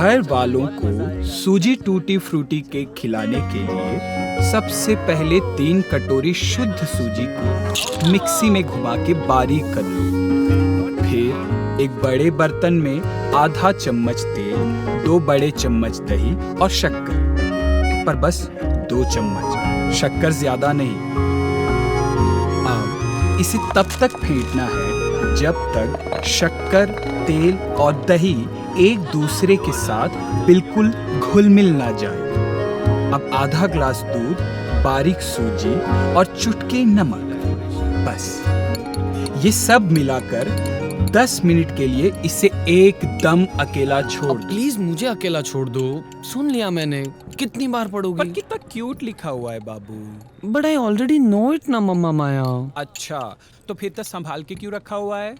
घर वालों को सूजी टूटी फ्रूटी केक खिलाने के लिए सबसे पहले 3 कटोरी शुद्ध सूजी को मिक्सी में घुमा के बारीक कर लो। फिर एक बड़े बर्तन में आधा चम्मच तेल, 2 बड़े चम्मच दही और शक्कर, पर बस 2 चम्मच, शक्कर ज्यादा नहीं। अब इसे तब तक फेंटना है जब तक शक्कर, तेल और दही एक दूसरे के साथ बिल्कुल घुल मिल ना जाए। अब आधा ग्लास दूध, बारीक सूजी और चुटकी नमक, बस ये सब मिलाकर 10 मिनट के लिए इसे एकदम अकेला छोड़ दो। प्लीज मुझे अकेला छोड़ दो, सुन लिया मैंने, कितनी बार पढ़ोगी? पर कितना क्यूट लिखा हुआ है बाबू। But I already know it ना मम्मा माया। अच्छा, तो फिर तो संभाल के क्यों रखा हुआ है?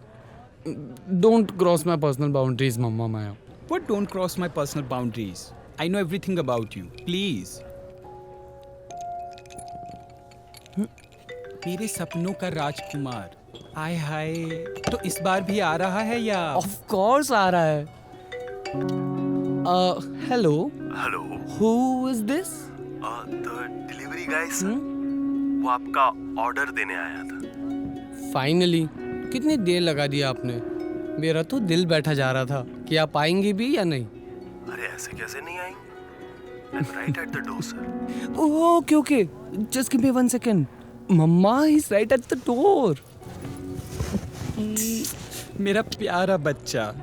Don't cross my personal boundaries mamma Maya. What don't cross my personal boundaries? I know everything about you. Please. मेरे सपनों का राजकुमार, हाय हाय, तो इस बार भी आ रहा है या? ऑफ कोर्स आ रहा है। Hello hello, who is this? The delivery guy sir, वो आपका ऑर्डर देने आया था। फाइनली, कितनी देर लगा दिया आपने। मेरा तो दिल बैठा जा रहा था कि आप आएंगे भी या नहीं। अरे ऐसे कैसे नहीं आएंगे? I'm right at the door, sir. Okay okay, just give me 1 second. Mamma is right at the door. मेरा प्यारा बच्चा,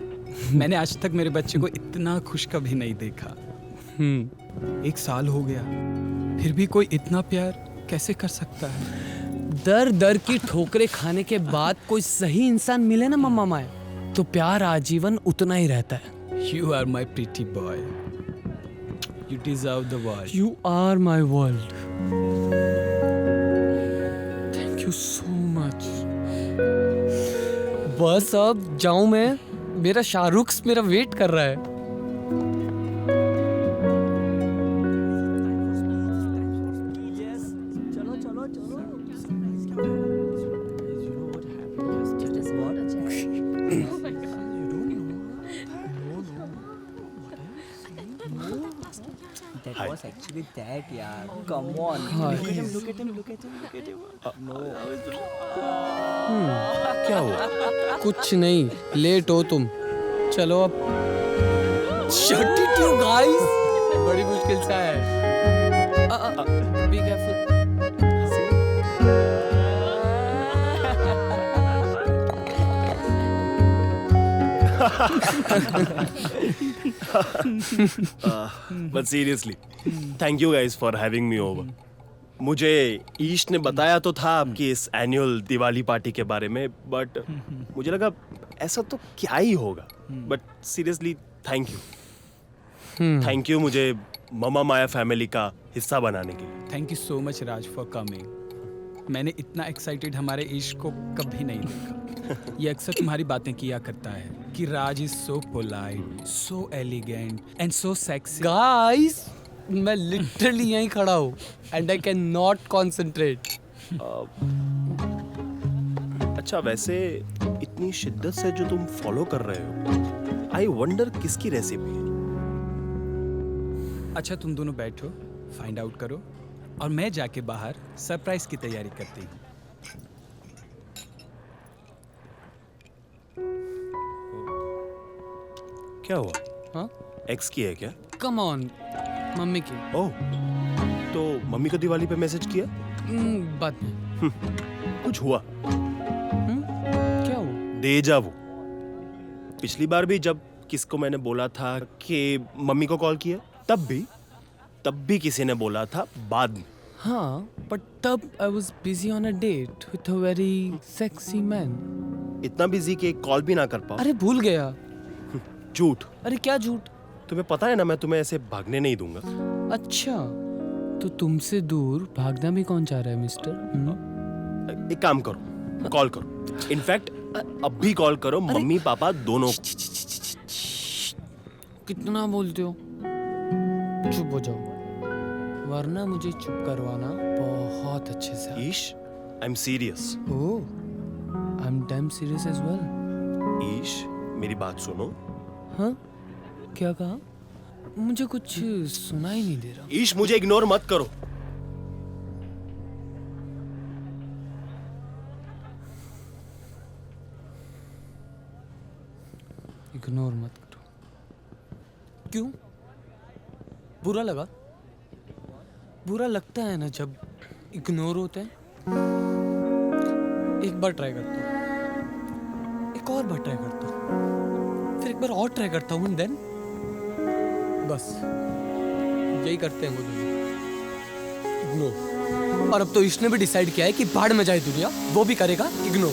मैंने आज तक मेरे बच्चे को इतना खुश कभी नहीं देखा। 1 साल हो गया, फिर भी कोई इतना प्यार कैसे कर सकता है? दर दर की ठोकरें खाने के बाद कोई सही इंसान मिले ना मम्मा माया, तो प्यार आजीवन उतना ही रहता है। You are my pretty boy. You deserve the world. You are my world. Thank you so much. बस अब जाऊं मैं, मेरा शाहरुख मेरा वेट कर रहा है। That was actually that, yeah. Come on. Look at him. No. क्या हुआ? कुछ नहीं, लेट हो तुम, चलो अब। Shut it you guys. बड़ी मुश्किल से आया है। Be careful. But seriously, thank you guys for having me over. मुझे ईश ने बताया तो था आपकी इस एनुअल दिवाली पार्टी के बारे में, बट मुझे लगा ऐसा तो क्या ही होगा। बट सीरियसली थैंक यू मुझे ममा माया फैमिली का हिस्सा बनाने के लिए। Thank you so much Raj for coming. मैंने इतना एक्साइटेड हमारे इश्क को कभी नहीं देखा। ये अक्सर तुम्हारी बातें किया करता है कि Raj is so polite, so elegant and so sexy. Guys, मैं लिटरली यहीं खड़ा हूँ and I can not concentrate. अच्छा, वैसे इतनी शिद्दत से जो तुम फॉलो कर रहे हो, आई वंडर किसकी रेसिपी है? अच्छा, तुम दोनों बैठो, फाइंड आउट करो, और मैं जाके बाहर सरप्राइज की तैयारी करती हूँ। क्या हुआ? हाँ? एक्स की है क्या? कम ऑन, मम्मी की। ओह, तो मम्मी को दिवाली पे मैसेज किया? बात नहीं। कुछ हुआ? क्या हुआ? डेजा वू। पिछली बार भी जब किसको मैंने बोला था कि मम्मी को कॉल किया, तब भी किसी ने बोला था बाद में। हाँ, but तब I was busy on a date with a very sexy man. इतना बिजी कि कॉल भी ना कर पाओ। अरे भूल गया। झूठ। अरे क्या झूठ? तुम्हें पता है ना, मैं तुम्हें ऐसे भागने नहीं दूंगा। अच्छा, तो तुमसे दूर भागना भी कौन चाह रहा है मिस्टर? एक काम करो, कॉल करो। इनफैक्ट अब भी कॉल करो, मम्मी पापा दोनों। कितना बोलते हो? चुप हो जाओ, वरना मुझे चुप करवाना बहुत अच्छे से। Ish, I am serious. Oh, I am damn serious as well. Ish, मेरी बात सुनो। हाँ, क्या कहा? मुझे कुछ सुना ही नहीं दे रहा। ईश मुझे इग्नोर मत करो। इग्नोर मत करो। क्यों? बुरा लगा? बुरा लगता है ना जब इग्नोर होते हैं। एक बार ट्राई करता हूँ, एक और बार ट्राई करता हूँ, फिर एक बार और ट्राई करता हूँ, देन बस यही करते हैं वो दुनिया, इग्नोर। और अब तो इसने भी डिसाइड किया है कि भाड़ में जाए दुनिया, वो भी करेगा इग्नोर।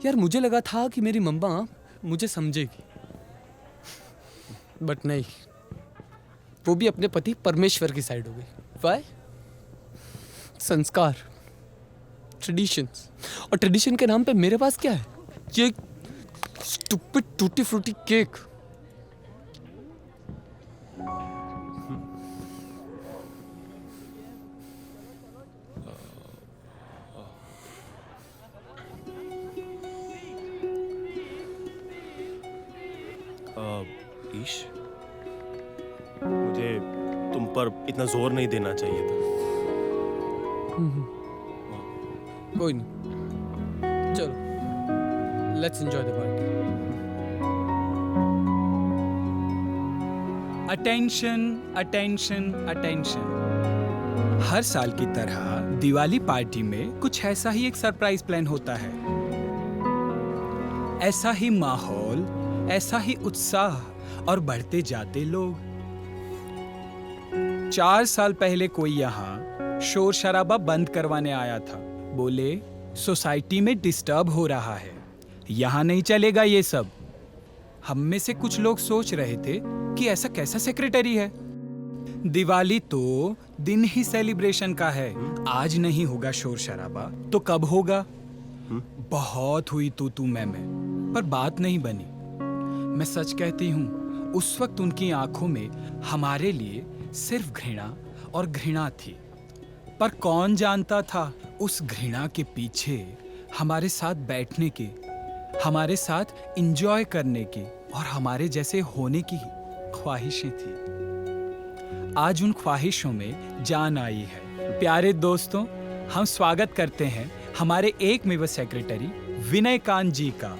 यार मुझे लगा था कि मेरी मम्मा मुझे समझेगी, बट नहीं, वो भी अपने पति परमेश्वर की साइड हो गई। वाई? संस्कार, ट्रेडिशंस, और ट्रेडिशन के नाम पे मेरे पास क्या है? ये स्टूपिड टूटी फ्रूटी केक। ईश, मुझे तुम पर इतना जोर नहीं देना चाहिए था। कोई नहीं, चलो let's enjoy the party. Attention attention attention. हर साल की तरह दिवाली पार्टी में कुछ ऐसा ही एक सरप्राइज प्लान होता है। ऐसा ही माहौल, ऐसा ही उत्साह और बढ़ते जाते लोग। 4 साल पहले कोई यहाँ शोर शराबा बंद करवाने आया था। बोले सोसाइटी में डिस्टर्ब हो रहा है, यहाँ नहीं चलेगा ये सब। हम में से कुछ लोग सोच रहे थे कि ऐसा कैसा सेक्रेटरी है। दिवाली तो दिन ही सेलिब्रेशन का है, आज नहीं होगा शोर शराबा तो कब होगा? बहुत हुई तू मैं, पर बात नहीं बनी। मैं सच कहती हूँ, उस वक्त उनकी आंखों में हमारे लिए सिर्फ घृणा और घृणा थी। पर कौन जानता था उस घृणा के पीछे हमारे साथ बैठने के, हमारे साथ एंजॉय करने की और हमारे जैसे होने की ख्वाहिशें थी। आज उन ख्वाहिशों में जान आई है। प्यारे दोस्तों, हम स्वागत करते हैं हमारे एकमेव सेक्रेटरी विनय कांत जी का।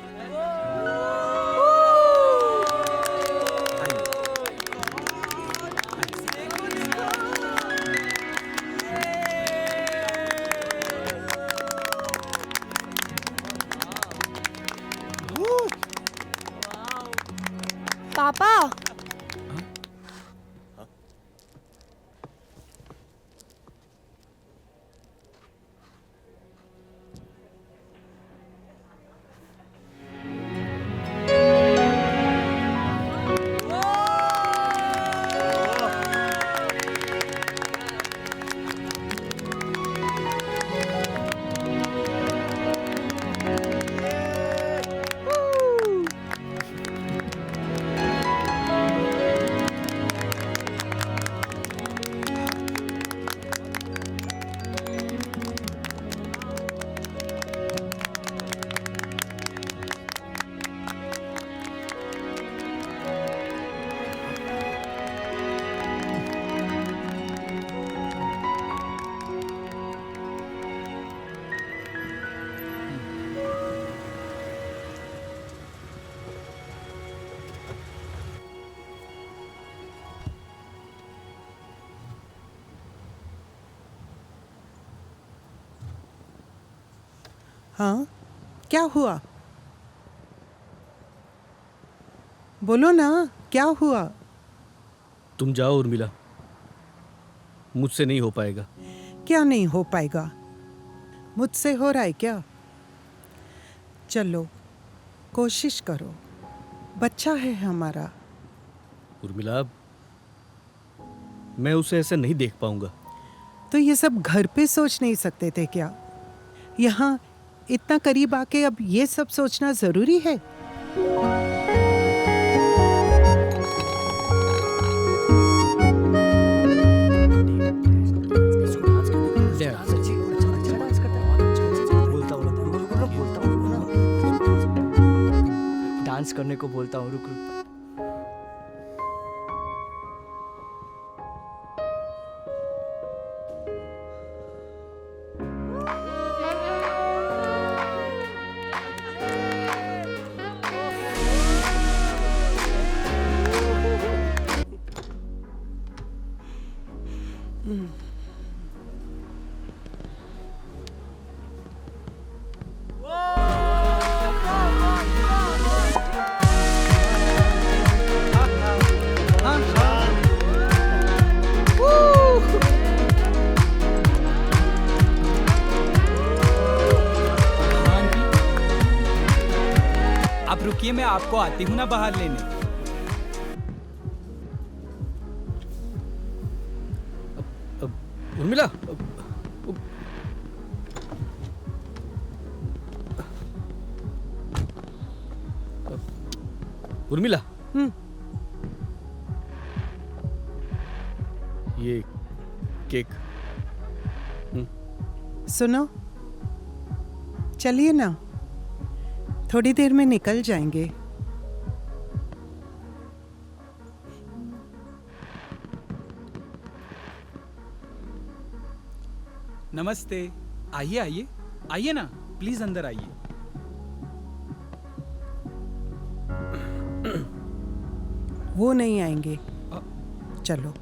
पापा, हाँ, क्या हुआ? बोलो ना, क्या हुआ? तुम जाओ उर्मिला, मुझसे नहीं हो पाएगा। क्या नहीं हो पाएगा? मुझसे हो रहा है क्या? चलो, कोशिश करो, बच्चा है हमारा। उर्मिला, मैं उसे ऐसे नहीं देख पाऊंगा। तो ये सब घर पे सोच नहीं सकते थे क्या? यहाँ इतना करीब आके अब ये सब सोचना जरूरी है? डांस डांस करने को बोलता हूँ, रुक रुक। आप रुकिए, मैं आपको आती हूँ ना बाहर लेने। उर्मिला, उर्मिला, ये केक। सुनो, चलिए ना, थोड़ी देर में निकल जाएंगे। नमस्ते, आइए आइए आइए ना, प्लीज अंदर आइए। वो नहीं आएंगे, चलो।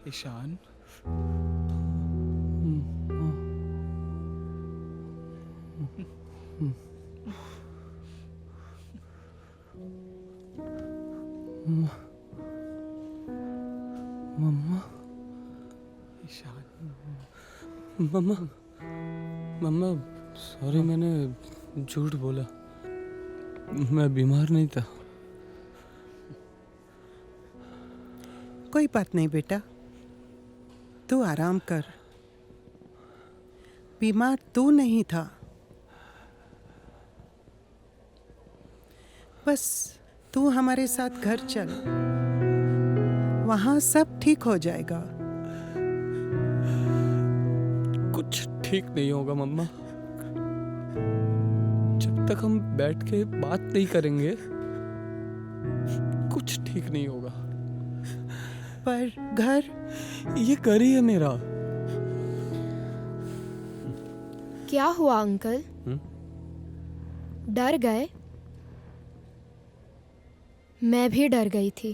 ईशान, ईशान, मम्मा, मम्मा, सॉरी, मैंने झूठ बोला। मैं बीमार नहीं था। कोई बात नहीं बेटा, तू आराम कर। बीमार तू नहीं था, बस तू हमारे साथ घर चल, वहां सब ठीक हो जाएगा। कुछ ठीक नहीं होगा मम्मा। जब तक हम बैठ के बात नहीं करेंगे, कुछ ठीक नहीं होगा। पर घर, ये घर ही है मेरा। क्या हुआ अंकल? डर गए? मैं भी डर गई थी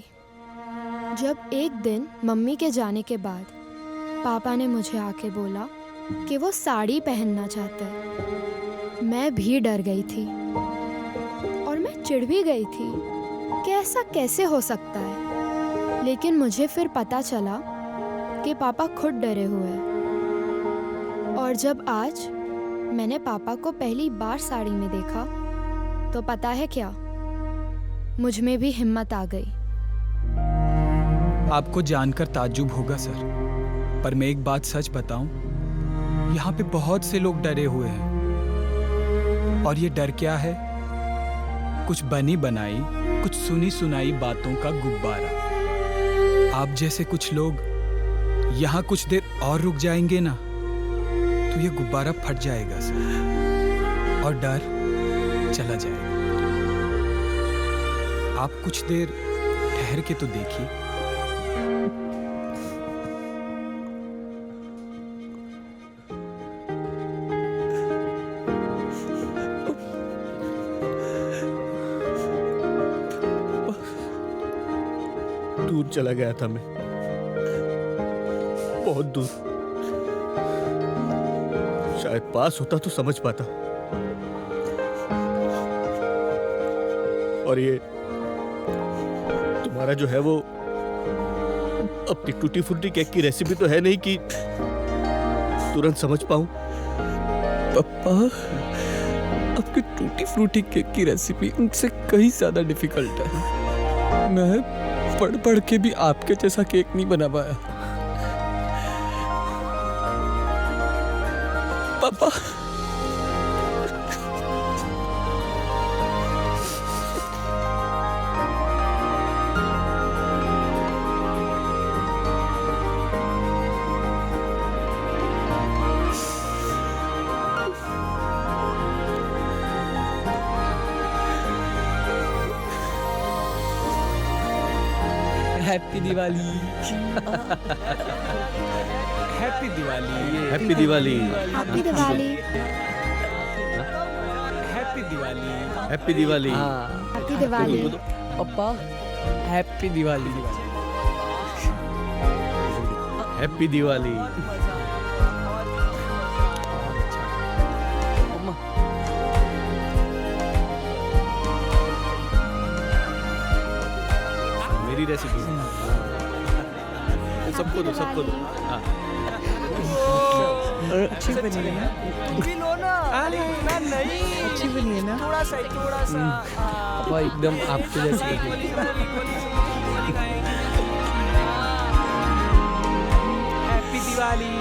जब एक दिन मम्मी के जाने के बाद पापा ने मुझे आके बोला कि वो साड़ी पहनना चाहते हैं। मैं भी डर गई थी और मैं चिढ़ भी गई थी कि ऐसा कैसे हो सकता है। लेकिन मुझे फिर पता चला कि पापा खुद डरे हुए हैं। और जब आज मैंने पापा को पहली बार साड़ी में देखा तो पता है क्या, मुझ में भी हिम्मत आ गई। आपको जानकर ताज्जुब होगा सर, पर मैं एक बात सच बताऊं, यहाँ पे बहुत से लोग डरे हुए हैं। और ये डर क्या है? कुछ बनी बनाई, कुछ सुनी सुनाई बातों का गुब्बारा। आप जैसे कुछ लोग यहाँ कुछ देर और रुक जाएंगे ना, तो ये गुब्बारा फट जाएगा सर, और डर चला जाएगा। आप कुछ देर ठहर के तो देखिए। दूर चला गया था मैं, बहुत दूर। शायद पास होता तो समझ पाता। और ये तुम्हारा जो है वो अपनी टूटी फूटी केक की रेसिपी तो है नहीं कि तुरंत समझ पाऊं। पापा, आपकी टूटी फ्रूटी केक की रेसिपी उनसे कहीं ज्यादा डिफिकल्ट है। मैं पढ़ पढ़ के भी आपके जैसा केक नहीं बना पाया। पापा, happy Diwali. Happy Diwali. Happy Diwali. Happy Diwali. Happy Diwali. Happy Diwali. Happy Diwali. पापा, हैप्पी दिवाली। हैप्पी दिवाली। मेरी रेसिपी सबको दो, सबको दो। हाँ। अच्छी बनी है ना? अच्छी बनी है ना? पापा एकदम आपके जैसे लगे। हैप्पी दिवाली।